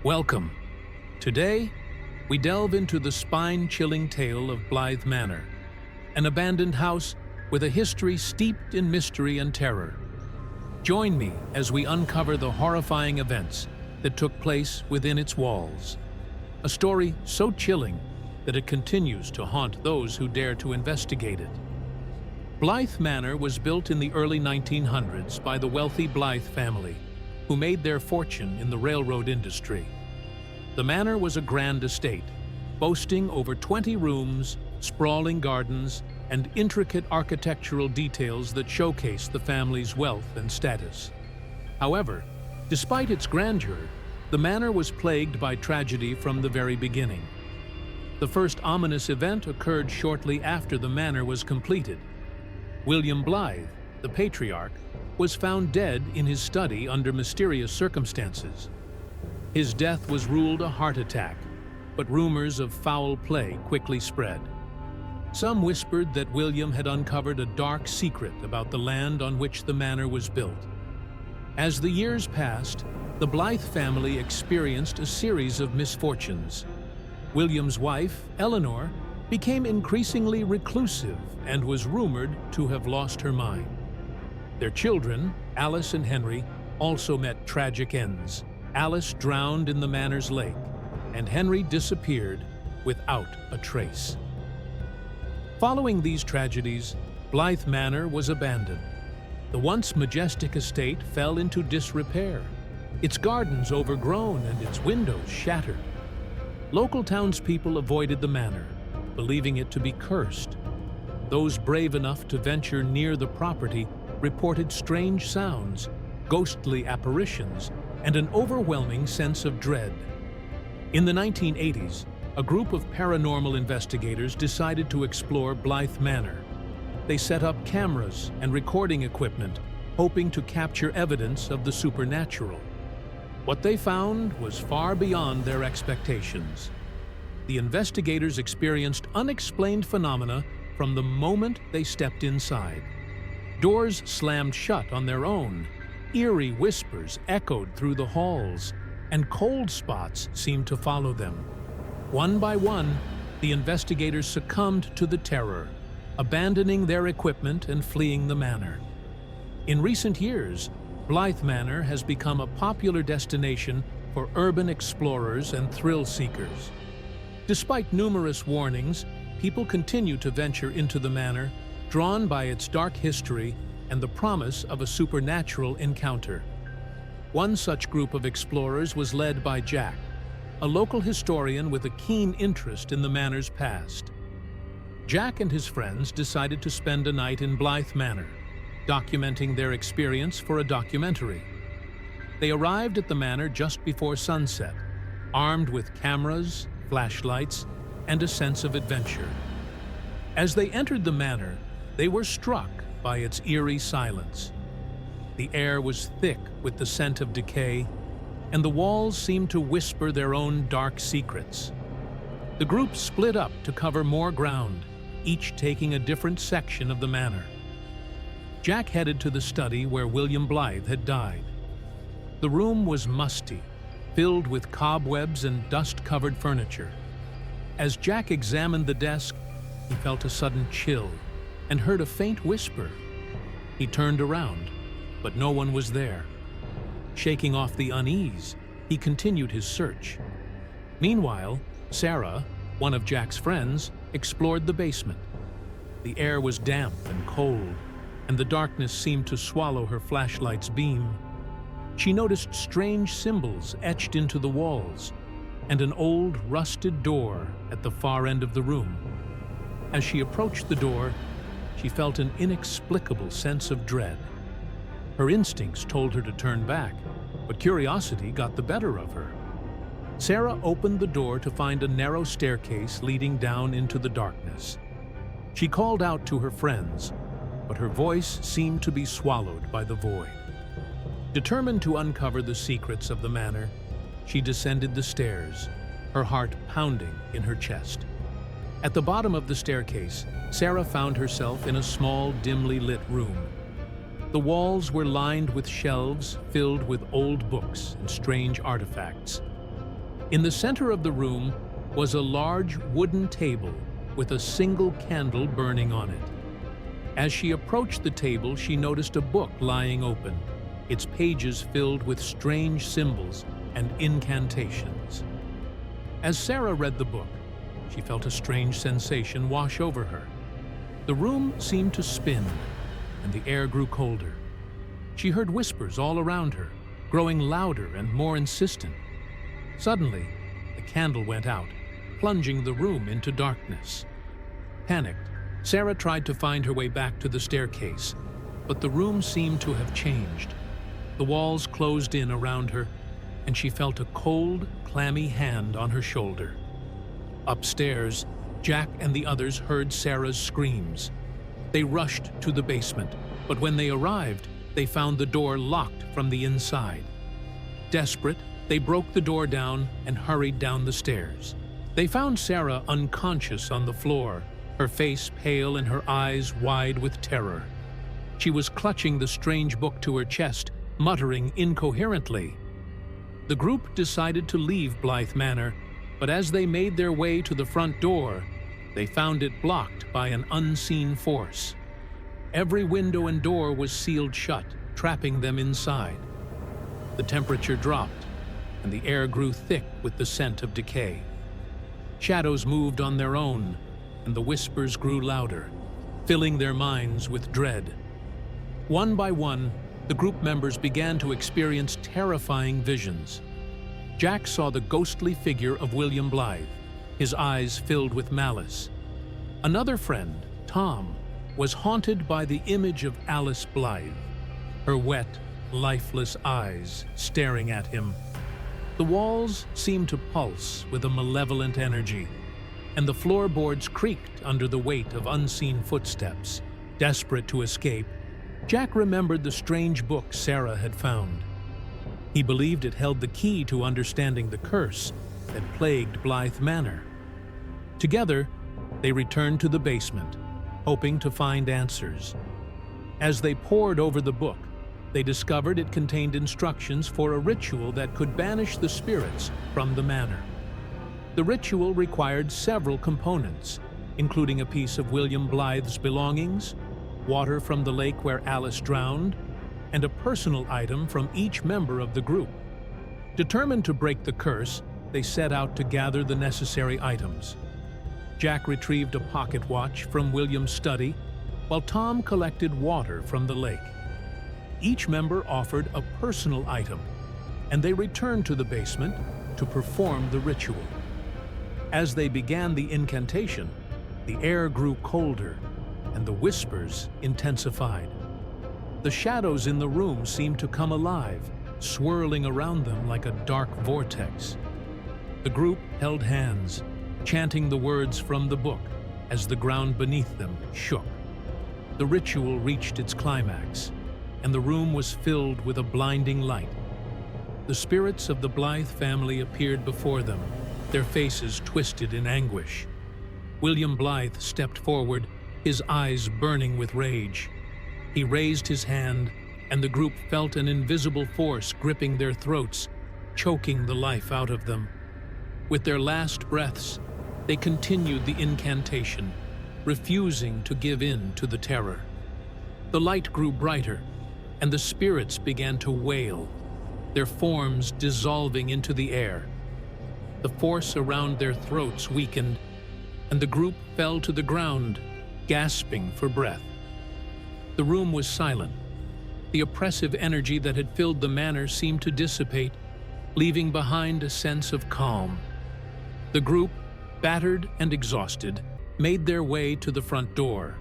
Welcome. Today, we delve into the spine-chilling tale of Blythe Manor, an abandoned house with a history steeped in mystery and terror. Join me as we uncover the horrifying events that took place within its walls. A story so chilling that it continues to haunt those who dare to investigate it. Blythe Manor was built in the early 1900s by the wealthy Blythe family, who made their fortune in the railroad industry. The manor was a grand estate, boasting over 20 rooms, sprawling gardens, and intricate architectural details that showcased the family's wealth and status. However, despite its grandeur, the manor was plagued by tragedy from the very beginning. The first ominous event occurred shortly after the manor was completed. William Blythe, the patriarch, was found dead in his study under mysterious circumstances. His death was ruled a heart attack, but rumors of foul play quickly spread. Some whispered that William had uncovered a dark secret about the land on which the manor was built. As the years passed, the Blythe family experienced a series of misfortunes. William's wife, Eleanor, became increasingly reclusive and was rumored to have lost her mind. Their children, Alice and Henry, also met tragic ends. Alice drowned in the manor's lake, and Henry disappeared without a trace. Following these tragedies, Blythe Manor was abandoned. The once majestic estate fell into disrepair, its gardens overgrown and its windows shattered. Local townspeople avoided the manor, believing it to be cursed. Those brave enough to venture near the property reported strange sounds, ghostly apparitions, and an overwhelming sense of dread. In the 1980s, a group of paranormal investigators decided to explore Blythe Manor. They set up cameras and recording equipment, hoping to capture evidence of the supernatural. What they found was far beyond their expectations. The investigators experienced unexplained phenomena from the moment they stepped inside. Doors slammed shut on their own, eerie whispers echoed through the halls, and cold spots seemed to follow them. One by one, the investigators succumbed to the terror, abandoning their equipment and fleeing the manor. In recent years, Blythe Manor has become a popular destination for urban explorers and thrill seekers. Despite numerous warnings, people continue to venture into the manor, drawn by its dark history and the promise of a supernatural encounter. One such group of explorers was led by Jack, a local historian with a keen interest in the manor's past. Jack and his friends decided to spend a night in Blythe Manor, documenting their experience for a documentary. They arrived at the manor just before sunset, armed with cameras, flashlights, and a sense of adventure. As they entered the manor, they were struck by its eerie silence. The air was thick with the scent of decay, and the walls seemed to whisper their own dark secrets. The group split up to cover more ground, each taking a different section of the manor. Jack headed to the study where William Blythe had died. The room was musty, filled with cobwebs and dust-covered furniture. As Jack examined the desk, he felt a sudden chill and heard a faint whisper. He turned around, but no one was there. Shaking off the unease, he continued his search. Meanwhile, Sarah, one of Jack's friends, explored the basement. The air was damp and cold, and the darkness seemed to swallow her flashlight's beam. She noticed strange symbols etched into the walls, and an old, rusted door at the far end of the room. As she approached the door, she felt an inexplicable sense of dread. Her instincts told her to turn back, but curiosity got the better of her. Sarah opened the door to find a narrow staircase leading down into the darkness. She called out to her friends, but her voice seemed to be swallowed by the void. Determined to uncover the secrets of the manor, she descended the stairs, her heart pounding in her chest. At the bottom of the staircase, Sarah found herself in a small, dimly lit room. The walls were lined with shelves filled with old books and strange artifacts. In the center of the room was a large wooden table with a single candle burning on it. As she approached the table, she noticed a book lying open, its pages filled with strange symbols and incantations. As Sarah read the book, she felt a strange sensation wash over her. The room seemed to spin, and the air grew colder. She heard whispers all around her, growing louder and more insistent. Suddenly, the candle went out, plunging the room into darkness. Panicked, Sarah tried to find her way back to the staircase, but the room seemed to have changed. The walls closed in around her, and she felt a cold, clammy hand on her shoulder. Upstairs, Jack and the others heard Sarah's screams. They rushed to the basement, but when they arrived, they found the door locked from the inside. Desperate, they broke the door down and hurried down the stairs. They found Sarah unconscious on the floor, her face pale and her eyes wide with terror. She was clutching the strange book to her chest, muttering incoherently. The group decided to leave Blythe Manor, but as they made their way to the front door, they found it blocked by an unseen force. Every window and door was sealed shut, trapping them inside. The temperature dropped, and the air grew thick with the scent of decay. Shadows moved on their own, and the whispers grew louder, filling their minds with dread. One by one, the group members began to experience terrifying visions. Jack saw the ghostly figure of William Blythe, his eyes filled with malice. Another friend, Tom, was haunted by the image of Alice Blythe, her wet, lifeless eyes staring at him. The walls seemed to pulse with a malevolent energy, and the floorboards creaked under the weight of unseen footsteps. Desperate to escape, Jack remembered the strange book Sarah had found. He believed it held the key to understanding the curse that plagued Blythe Manor. Together, they returned to the basement, hoping to find answers. As they pored over the book, they discovered it contained instructions for a ritual that could banish the spirits from the manor. The ritual required several components, including a piece of William Blythe's belongings, water from the lake where Alice drowned, and a personal item from each member of the group. Determined to break the curse, they set out to gather the necessary items. Jack retrieved a pocket watch from William's study, while Tom collected water from the lake. Each member offered a personal item, and they returned to the basement to perform the ritual. As they began the incantation, the air grew colder, and the whispers intensified. The shadows in the room seemed to come alive, swirling around them like a dark vortex. The group held hands, chanting the words from the book as the ground beneath them shook. The ritual reached its climax, and the room was filled with a blinding light. The spirits of the Blythe family appeared before them, their faces twisted in anguish. William Blythe stepped forward, his eyes burning with rage. He raised his hand, and the group felt an invisible force gripping their throats, choking the life out of them. With their last breaths, they continued the incantation, refusing to give in to the terror. The light grew brighter, and the spirits began to wail, their forms dissolving into the air. The force around their throats weakened, and the group fell to the ground, gasping for breath. The room was silent. The oppressive energy that had filled the manor seemed to dissipate, leaving behind a sense of calm. The group, battered and exhausted, made their way to the front door.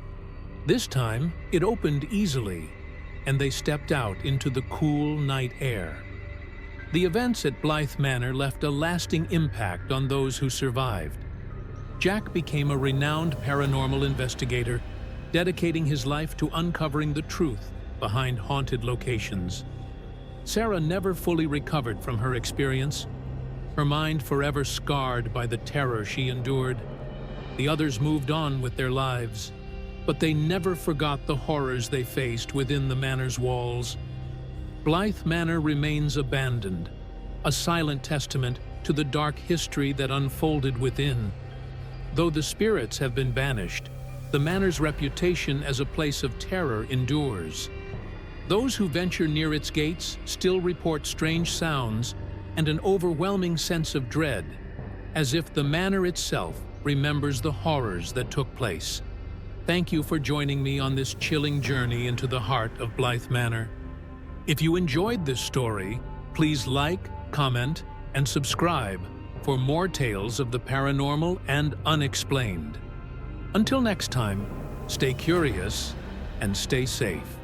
This time, it opened easily, and they stepped out into the cool night air. The events at Blythe Manor left a lasting impact on those who survived. Jack became a renowned paranormal investigator, dedicating his life to uncovering the truth behind haunted locations. Sarah never fully recovered from her experience, her mind forever scarred by the terror she endured. The others moved on with their lives, but they never forgot the horrors they faced within the manor's walls. Blythe Manor remains abandoned, a silent testament to the dark history that unfolded within. Though the spirits have been banished, the manor's reputation as a place of terror endures. Those who venture near its gates still report strange sounds and an overwhelming sense of dread, as if the manor itself remembers the horrors that took place. Thank you for joining me on this chilling journey into the heart of Blythe Manor. If you enjoyed this story, please like, comment, and subscribe for more tales of the paranormal and unexplained. Until next time, stay curious and stay safe.